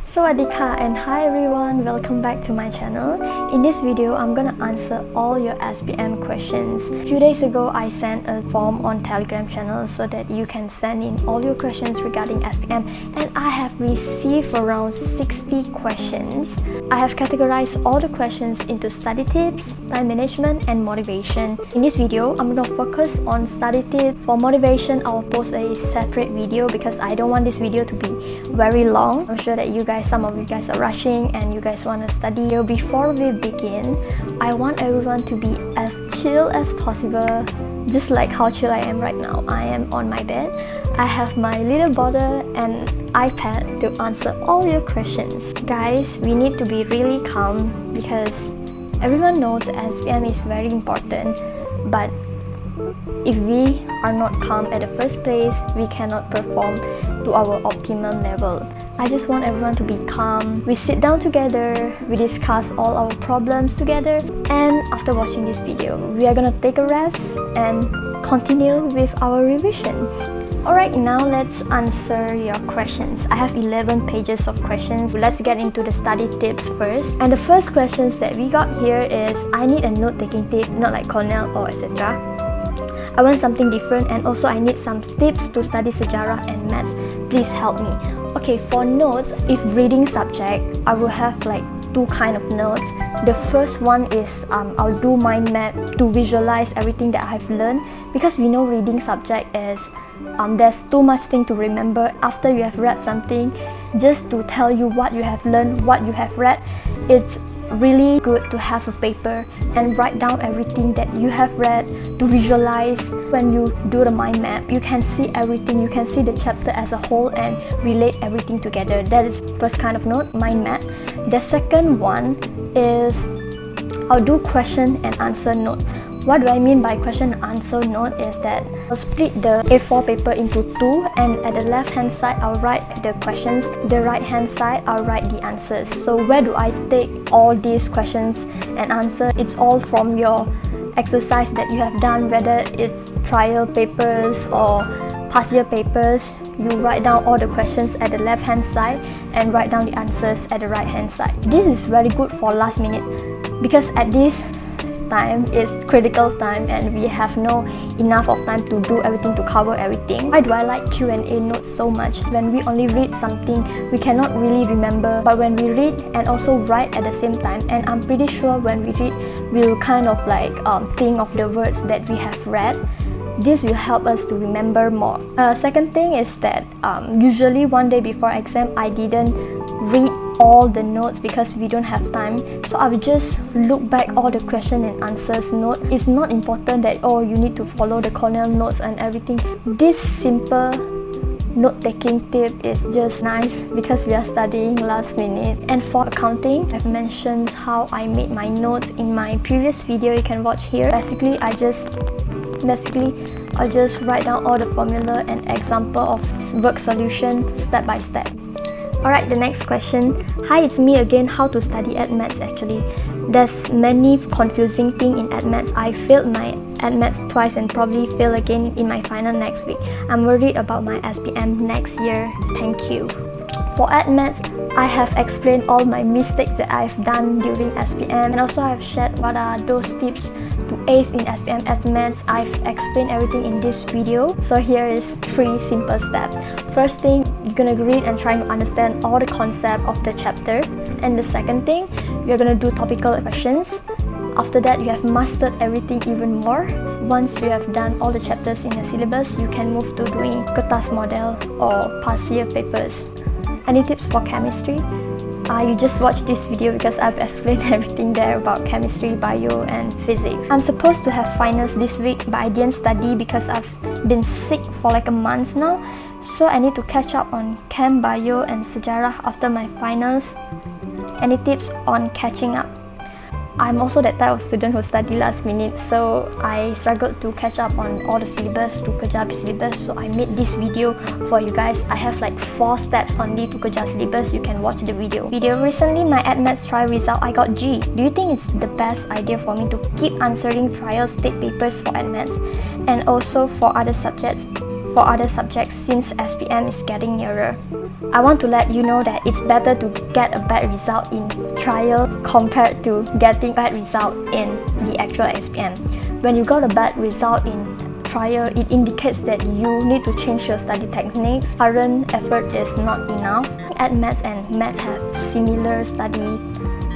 Sawadee ka and hi everyone, welcome back to my channel. In this video, I'm gonna answer all your SPM questions. A few days ago, I sent a form on Telegram channel so that you can send in all your questions regarding SPM, and I have received around 60 questions. I have categorized all the questions into study tips, time management, and motivation. In this video, I'm gonna focus on study tips. For motivation, I'll post a separate video because I don't want this video to be very long. I'm sure that some of you guys are rushing and you guys want to study. Before we begin, I want everyone to be as chill as possible, just like how chill I am right now. I am on my bed. I have my little bottle and iPad to answer all your questions. Guys, we need to be really calm because everyone knows SPM is very important, but if we are not calm at the first place, we cannot perform to our optimum level. I just want everyone to be calm. We sit down together, we discuss all our problems together, and after watching this video, we are gonna take a rest and continue with our revisions. Alright, now let's answer your questions. I have 11 pages of questions. Let's get into the study tips first. And the first questions that we got here is, I need a note-taking tip, not like Cornell or etc. I want something different, and also I need some tips to study sejarah and maths. Please help me. Okay, for notes, if reading subject, I will have like two kind of notes. The first one is I'll do mind map to visualize everything that I've learned, because we know reading subject is there's too much thing to remember after you have read something. Just to tell you what you have learned, what you have read, it's really good to have a paper and write down everything that you have read to visualize. When you do the mind map, you can see everything, you can see the chapter as a whole and relate everything together. That is first kind of note, mind map. The second one is I'll do question and answer note. What do I mean by question and answer note is that I'll split the A4 paper into two, and at the left hand side I'll write the questions, the right hand side I'll write the answers. So where do I take all these questions and answer? It's all from your exercise that you have done, whether it's trial papers or past year papers. You write down all the questions at the left hand side and write down the answers at the right hand side. This is very good for last minute, because at this time is critical time and we have no enough of time to do everything, to cover everything. Why do I like Q&A notes so much? When we only read something, we cannot really remember, but when we read and also write at the same time, and I'm pretty sure when we read, we'll kind of like think of the words that we have read. This will help us to remember more. Second thing is that usually one day before exam, I didn't read all the notes because we don't have time. So I will just look back all the question and answers note. It's not important that you need to follow the Cornell notes and everything. This simple note-taking tip is just nice because we are studying last minute. And for accounting, I've mentioned how I made my notes in my previous video. You can watch here. Basically, I'll just write down all the formula and example of work solution step by step. Alright, the next question. Hi, it's me again. How to study addmath actually? There's many confusing things in addmath. I failed my addmath twice and probably fail again in my final next week. I'm worried about my SPM next year. Thank you. For addmath, I have explained all my mistakes that I've done during SPM, and also I've shared what are those tips to ace in SPM addmath. I've explained everything in this video. So here is 3 simple steps. First thing, you're gonna read and try to understand all the concept of the chapter. And the second thing, you're gonna do topical questions. After that, you have mastered everything even more. Once you have done all the chapters in the syllabus, you can move to doing kertas model or past year papers. Any tips for chemistry? You just watch this video because I've explained everything there about chemistry, bio, and physics. I'm supposed to have finals this week, but I didn't study because I've been sick for like a month now. So I need to catch up on chem, bio, and sejarah after my finals. Any tips on catching up? I'm also that type of student who study last minute, so I struggled to catch up on all the syllabus, to kejar syllabus. So I made this video for you guys. I have like 4 steps only to kejar syllabus. You can watch the video. Recently, my addmath trial result, I got G. Do you think it's the best idea for me to keep answering trial state papers for addmath and also for other subjects? for other subjects since SPM is getting nearer. I want to let you know that it's better to get a bad result in trial compared to getting bad result in the actual SPM. When you got a bad result in trial, it indicates that you need to change your study techniques. Current effort is not enough. Addmath and math have similar study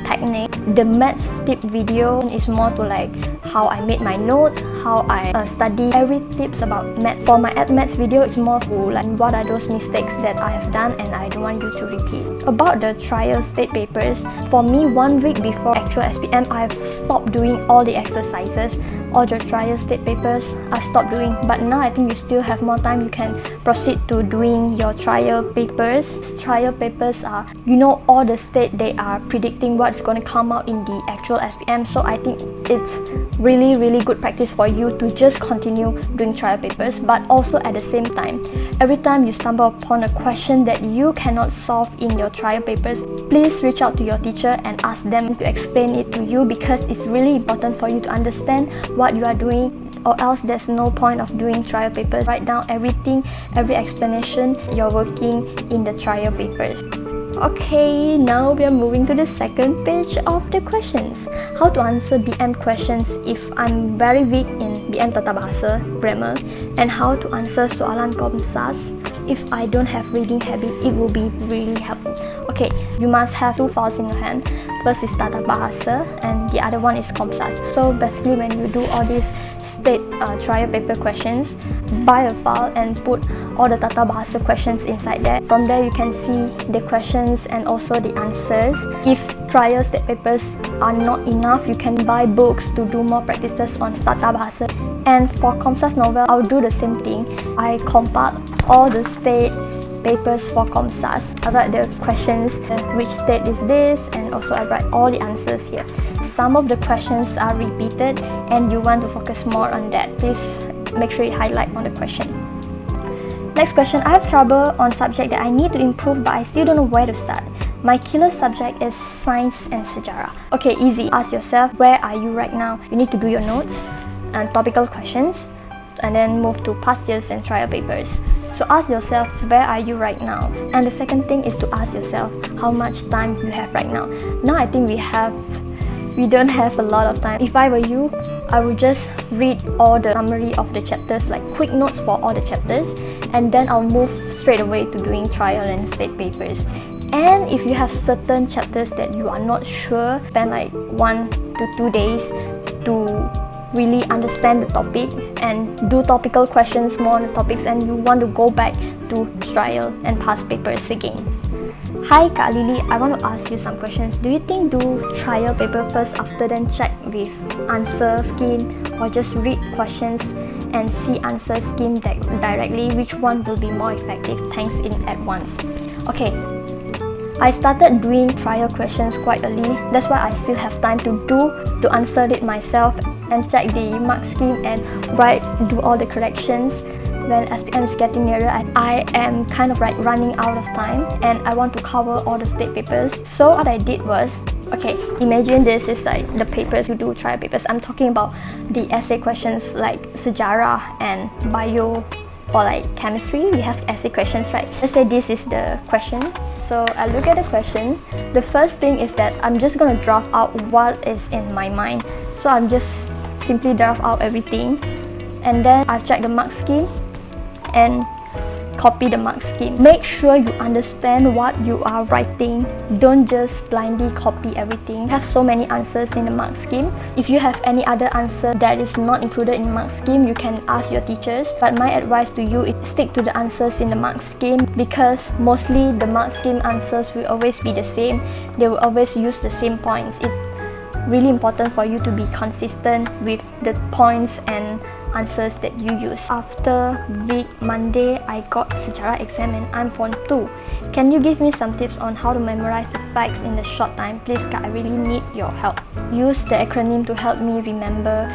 technique. The maths tip video is more to like how I made my notes, how I study every tips about math. For my addmath video, it's more for like what are those mistakes that I have done and I don't want you to repeat. About the trial state papers, for me 1 week before actual SPM, I've stopped doing all the exercises. All the trial state papers I stopped doing, but now I think you still have more time. You can proceed to doing your trial papers. Trial papers are, you know, all the state they are predicting what's going to come out in the actual SPM, so I think it's really good practice for you to just continue doing trial papers. But also at the same time, every time you stumble upon a question that you cannot solve in your trial papers, please reach out to your teacher and ask them to explain it to you, because it's really important for you to understand what you are doing, or else there's no point of doing trial papers. Write down everything, every explanation you're working in the trial papers. Okay, now we are moving to the second page of the questions. How to answer BM questions if I'm very weak in BM tatabahasa, grammar, and how to answer soalan komsas if I don't have reading habit. It will be really helpful. Okay, you must have 2 files in your hand. First is tatabahasa and the other one is komsas. So basically when you do all these state trial paper questions, buy a file and put all the tatabahasa questions inside there. From there you can see the questions and also the answers. If trial state papers are not enough, you can buy books to do more practices on tatabahasa. And for komsas novel, I'll do the same thing. I compile all the state papers for komsas. I write the questions, which state is this, and also I write all the answers here. Some of the questions are repeated and you want to focus more on that. Please make sure you highlight on the question. Next question, I have trouble on subject that I need to improve but I still don't know where to start. My killer subject is science and sejarah. Okay, easy. Ask yourself, where are you right now? You need to do your notes and topical questions, and then move to past years and trial papers. So ask yourself, where are you right now? And the second thing is to ask yourself how much time you have right now. Now I think we don't have a lot of time. If I were you, I would just read all the summary of the chapters, like quick notes for all the chapters, and then I'll move straight away to doing trial and state papers. And if you have certain chapters that you are not sure, spend like 1 to 2 days to really understand the topic and do topical questions more on the topics, and you want to go back to trial and past papers again. Hi Kak Lily, I want to ask you some questions. Do you think do trial paper first, after then check with answer scheme, or just read questions and see answer scheme directly? Which one will be more effective? Thanks in advance. Okay, I started doing trial questions quite early. That's why I still have time to answer it myself and check the mark scheme and do all the corrections. When SPM is getting nearer, I am kind of like running out of time and I want to cover all the state papers. So what I did was, okay, imagine this is like the papers you do trial papers. I'm talking about the essay questions like sejarah and bio, or like chemistry. We have essay questions, right? Let's say this is the question. So I look at the question. The first thing is that I'm just going to draft out what is in my mind. So I'm just simply draft out everything, and then I've checked the mark scheme and copy the mark scheme. Make sure you understand what you are writing. Don't just blindly copy everything. Have so many answers in the mark scheme. If you have any other answer that is not included in the mark scheme, you can ask your teachers. But my advice to you is stick to the answers in the mark scheme, because mostly the mark scheme answers will always be the same. They will always use the same points. It's really important for you to be consistent with the points and answers that you use. After week Monday, I got sejarah exam and I'm Form 2. Can you give me some tips on how to memorize the facts in the short time? Please, Kak, I really need your help. Use the acronym to help me remember.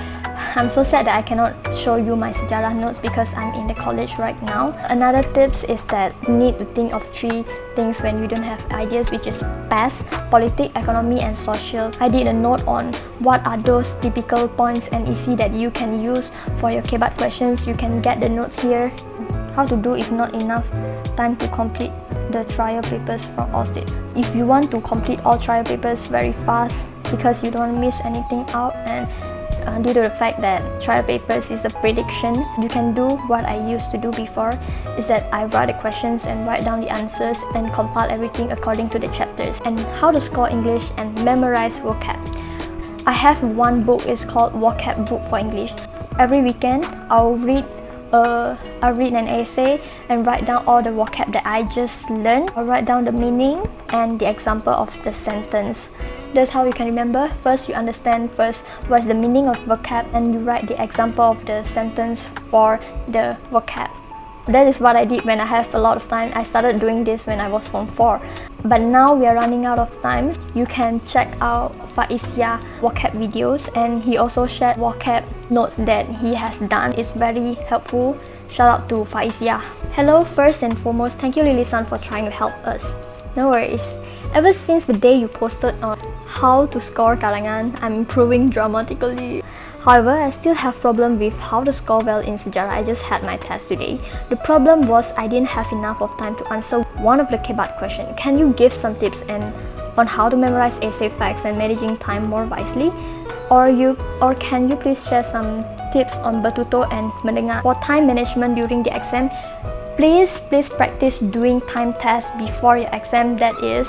I'm so sad that I cannot show you my sejarah notes because I'm in the college right now. Another tips is that you need to think of 3 things when you don't have ideas, which is past, politics, economy, and social. I did a note on what are those typical points and EC that you can use for your KBAT questions. You can get the notes here. how to do if not enough time to complete the trial papers from all states. If you want to complete all trial papers very fast because you don't miss anything out, and due to the fact that trial papers is a prediction, you can do what I used to do before, is that I write the questions and write down the answers and compile everything according to the chapters. And how to score English and memorize vocab. I have one book, it's called Vocab Book for English. Every weekend I'll read an essay and write down all the vocab that I just learned. I'll write down the meaning and the example of the sentence. That's how you can remember. First, you understand first what's the meaning of vocab, and you write the example of the sentence for the vocab. That is what I did when I have a lot of time. I started doing this when I was Form 4. But now we are running out of time. You can check out Faizia vocab videos, and he also shared vocab notes that he has done. It's very helpful. Shout out to Faizia. Hello, first and foremost, thank you Lilisan for trying to help us. No worries. Ever since the day you posted on how to score karangan, I'm improving dramatically. However, I still have problem with how to score well in sejarah. I just had my test today. The problem was I didn't have enough of time to answer one of the KBAT question. Can you give some tips on how to memorize essay facts and managing time more wisely? Or can you please share some tips on bertutur and mendengar for time management during the exam? Please practice doing time tests before your exam. That is,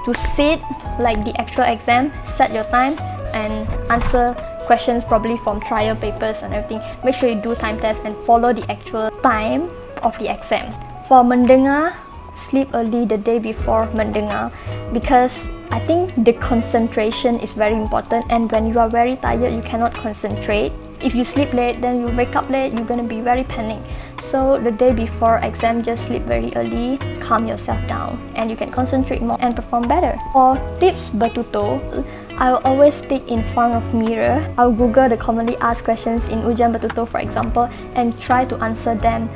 to sit like the actual exam, set your time and answer questions probably from trial papers and everything. Make sure you do time tests and follow the actual time of the exam. For mendengar, sleep early the day before mendengar, because I think the concentration is very important, and when you are very tired you cannot concentrate. If you sleep late, then you wake up late, you're gonna be very panicked. So the day before exam, just sleep very early, calm yourself down, and you can concentrate more and perform better. For tips bertutur, I will always speak in front of mirror. I'll Google the commonly asked questions in ujian bertutur, for example, and try to answer them.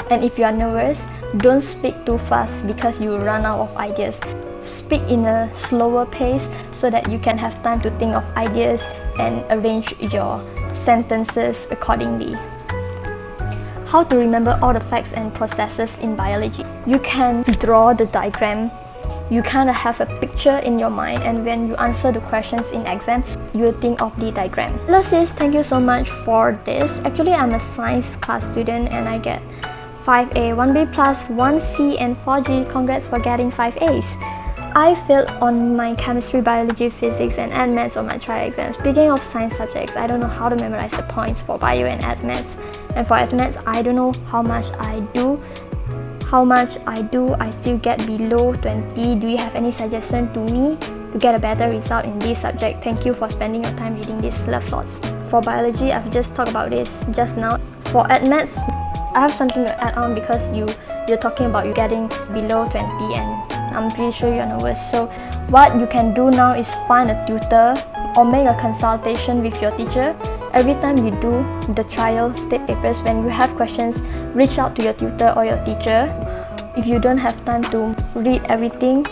And if you are nervous, don't speak too fast because you will run out of ideas. Speak in a slower pace so that you can have time to think of ideas and arrange your sentences accordingly. How to remember all the facts and processes in biology. You can draw the diagram. You kind of have a picture in your mind, and when you answer the questions in exam, you will think of the diagram. Hello sis, thank you so much for this. Actually, I'm a science class student and I get 5A, 1B plus, 1C and 4G. Congrats for getting 5 A's. I failed on my chemistry, biology, physics and addmath on my trial exam. Speaking of science subjects, I don't know how to memorize the points for bio and addmath. And for addmath, I don't know how much I do. I still get below 20. Do you have any suggestion to me to get a better result in this subject? Thank you for spending your time reading this. Love lots. For biology, I've just talked about this just now. For addmath, I have something to add on because you're talking about you getting below 20 and I'm pretty sure you're nervous. So what you can do now is find a tutor or make a consultation with your teacher. Every time you do the trial state papers, when you have questions, reach out to your tutor or your teacher. If you don't have time to read everything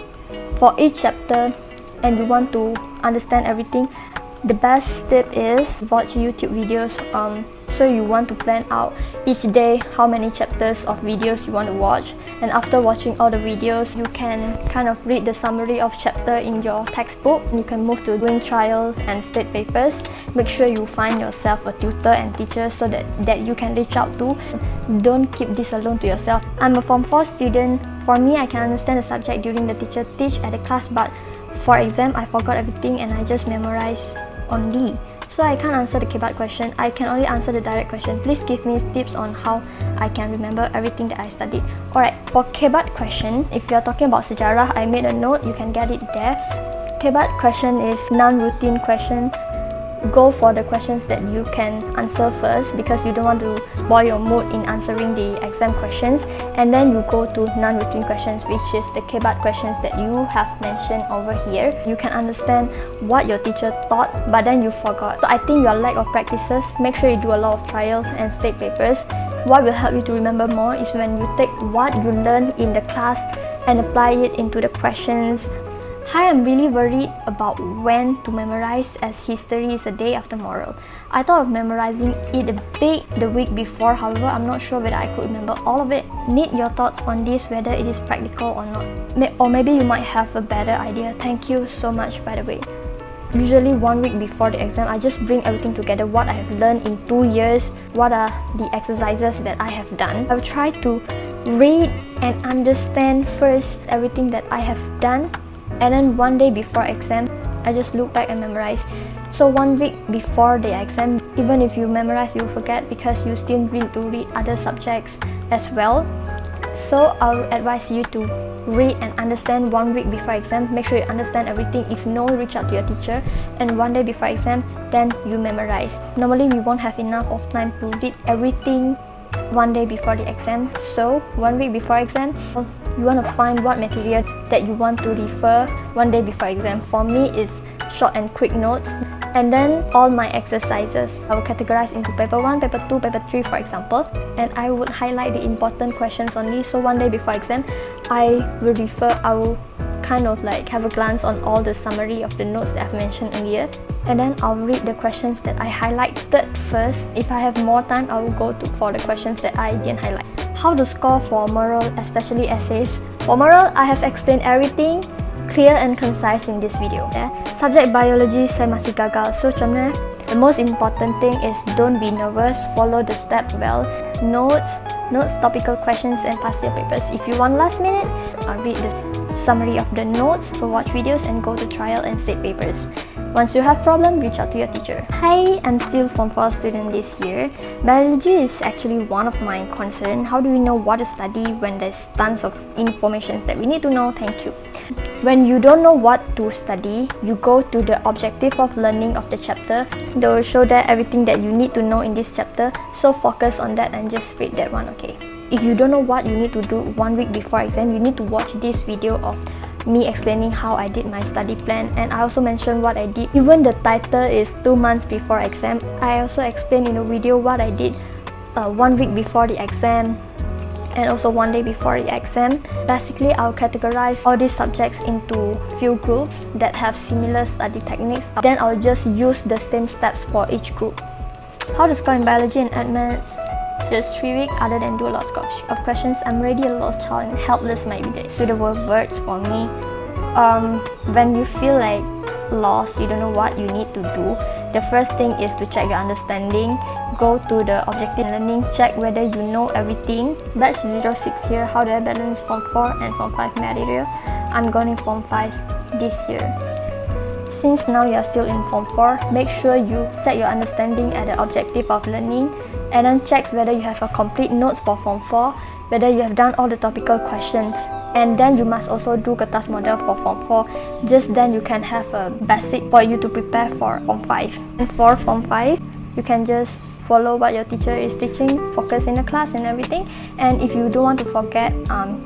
for each chapter and you want to understand everything, the best tip is watch YouTube videos. So you want to plan out each day how many chapters of videos you want to watch, and after watching all the videos you can kind of read the summary of chapter in your textbook. You can move to doing trial and state papers. Make sure you find yourself a tutor and teacher so that you can reach out to. Don't keep this alone to yourself. I'm a Form 4 student. For me, I can understand the subject during the teacher teach at the class, but for exam I forgot everything and I just memorized only. So I can't answer the KBAT question. I can only answer the direct question. Please give me tips on how I can remember everything that I studied. Alright, for KBAT question, if you're talking about sejarah, I made a note, you can get it there. KBAT question is non-routine question. Go for the questions that you can answer first because you don't want to spoil your mood in answering the exam questions, and then you go to non-routine questions, which is the KBAT questions that you have mentioned over here. You can understand what your teacher taught but then you forgot. So I think your lack of practices, make sure you do a lot of trial and state papers. What will help you to remember more is when you take what you learned in the class and apply it into the questions. Hi, I'm really worried about when to memorize as history is a day after tomorrow. I thought of memorizing it a bit the week before, however, I'm not sure whether I could remember all of it. Need your thoughts on this, whether it is practical or not. Or maybe you might have a better idea. Thank you so much, by the way. Usually 1 week before the exam, I just bring everything together, what I have learned in 2 years, what are the exercises that I have done. I've tried to read and understand first everything that I have done, and then 1 day before exam, I just look back and memorize. So 1 week before the exam, even if you memorize, you'll forget because you still need to read other subjects as well. So I'll advise you to read and understand 1 week before exam. Make sure you understand everything. If no, reach out to your teacher. And 1 day before exam, then you memorize. Normally we won't have enough of time to read everything 1 day before the exam. So 1 week before exam, you want to find what material that you want to refer 1 day before exam. For me, it's short and quick notes. And then all my exercises, I will categorize into paper 1, paper 2, paper 3 for example. And I would highlight the important questions only. So 1 day before exam, I will kind of like have a glance on all the summary of the notes that I've mentioned earlier. And then I'll read the questions that I highlighted first. If I have more time, I will go for the questions that I didn't highlight. How to score for moral, especially essays. For moral, I have explained everything clear and concise in this video. Subject biology, saya masih gagal. So macam mana? The most important thing is don't be nervous, follow the step well. Notes, topical questions, and past year papers. If you want last minute, read the summary of the notes, so watch videos and go to trial and state papers. Once you have problem, reach out to your teacher. Hi, I'm still Form 4 student this year. Biology is actually one of my concern. How do we know what to study when there's tons of information that we need to know? Thank you. When you don't know what to study, you go to the objective of learning of the chapter. They will show that everything that you need to know in this chapter, so focus on that and just read that one, okay? If you don't know what you need to do 1 week before exam, you need to watch this video of me explaining how I did my study plan, and I also mentioned what I did. Even the title is 2 months before exam. I also explained in a video what I did 1 week before the exam and also 1 day before the exam. Basically, I'll categorize all these subjects into few groups that have similar study techniques. Then I'll just use the same steps for each group. How to score in biology and addmath? Just 3 weeks, other than do lots of questions. I'm already a lost child and helpless might be the suitable words for me. When you feel like lost, you don't know what you need to do, the first thing is to check your understanding. Go to the objective learning, check whether you know everything. Batch 06 here, how do I balance Form 4 and Form 5 material? I'm going in Form 5 this year. Since now you are still in Form 4, make sure you set your understanding at the objective of learning, and then check whether you have a complete notes for Form 4, whether you have done all the topical questions. And then you must also do kertas model for Form 4. Just then you can have a basic for you to prepare for Form 5. And for Form 5, you can just follow what your teacher is teaching, focus in the class and everything. And if you don't want to forget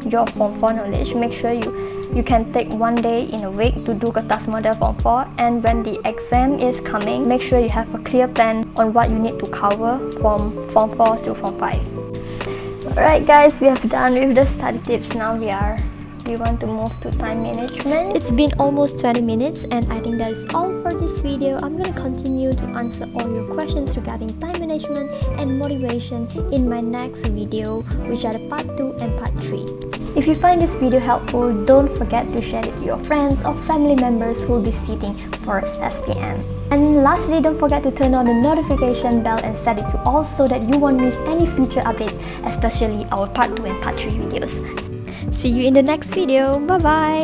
your Form 4 knowledge, make sure you can take 1 day in a week to do kertas model Form 4. And when the exam is coming, make sure you have a clear plan on what you need to cover from Form 4 to Form 5. Alright guys, we have done with the study tips. Now we want to move to time management. It's been almost 20 minutes and I think that is all for this video. I'm going to continue to answer all your questions regarding time management and motivation in my next video, which are the part 2 and part 3. If you find this video helpful, don't forget to share it to your friends or family members who will be sitting for SPM. And lastly, don't forget to turn on the notification bell and set it to all so that you won't miss any future updates, especially our part 2 and part 3 videos. See you in the next video. Bye bye.